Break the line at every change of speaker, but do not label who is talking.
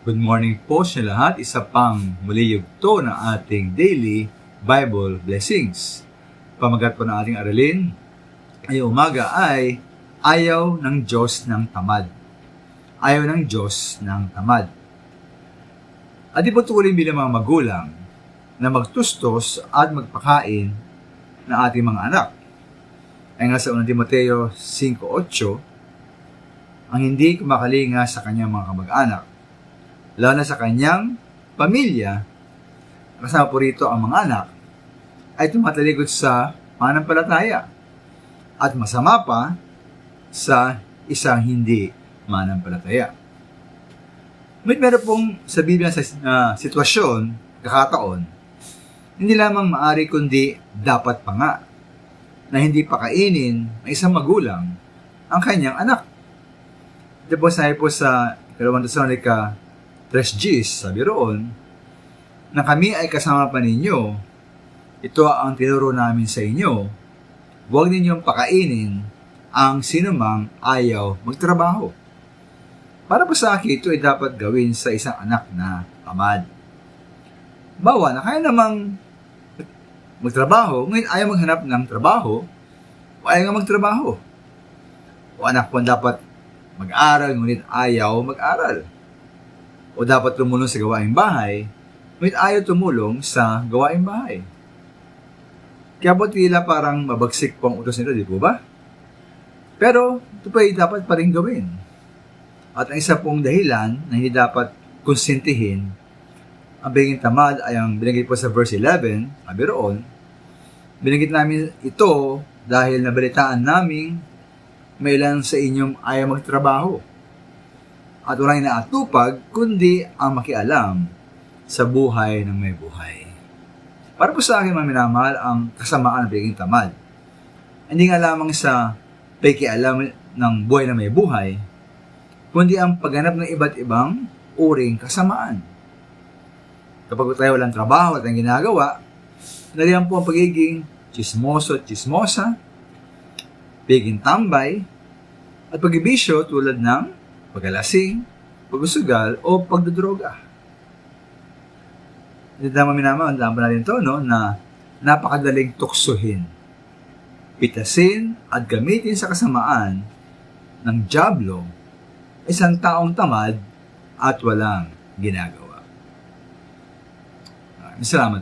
Good morning po sa lahat. Isa pang muli yugto ng ating daily Bible blessings. Pamagat po ng ating aralin ay umaga ay ayaw ng Diyos ng tamad. Ayaw ng Diyos ng tamad. At ipatuloy bilang mga magulang na magtustos at magpakain ng ating mga anak. Ay nga sa 1 Timoteo 5:8, ang hindi kumakalinga sa kanyang mga kamag-anak, lalo na sa kanyang pamilya, kasama po rito ang mga anak, ay tumatalikod sa manampalataya at masama pa sa isang hindi manampalataya. Meron pong sa Biblia sa sitwasyon, kakataon, hindi lamang maari kundi dapat pa nga na hindi pakainin ng isang magulang ang kanyang anak. Ito po sabi po sa 2 Thessalonica 3:10, sabi roon, na kami ay kasama pa ninyo. Ito ang tinuro namin sa inyo. Huwag ninyong pakainin ang sinumang ayaw magtrabaho. Para po sa akin, ito ay dapat gawin sa isang anak na tamad. Bawa na kaya namang magtrabaho, ngayon ayaw maghanap ng trabaho, o ayaw nga magtrabaho. O anak po dapat mag-aral, ngunit ayaw mag-aral. O dapat tumulong sa gawaing bahay, ngunit ayaw tumulong sa gawaing bahay. Kaya po tila parang mabagsik po ang utos nito, di po ba? Pero ito pa ay dapat pa rin gawin. At ang isa pong dahilan na hindi dapat konsintihin ang pagiging tamad ay ang binanggit po sa verse 11, sabi roon, binanggit namin ito dahil nabalitaan namin may ilan sa inyong ayaw magtrabaho at walang inaatupag kundi ang makialam sa buhay ng may buhay. Para po sa akin, mga minamahal, ang kasamaan ng pagiging tamad, hindi nga lamang sa pakialam ng buhay na may buhay, kundi ang pagganap ng iba't ibang uring kasamaan. Kapag tayo walang trabaho at ang ginagawa, nariyan po ang pagiging chismoso at chismosa, pagiging tambay, at pagbibisyo tulad ng pagkalasing, pagsusugal, o pagdodroga. Hindi naman minamahal, ang natin ito, no, na napakadaling tuksuhin, pitasin, at gamitin sa kasamaan ng dyablo isang taong tamad at walang ginagawa. Salamat.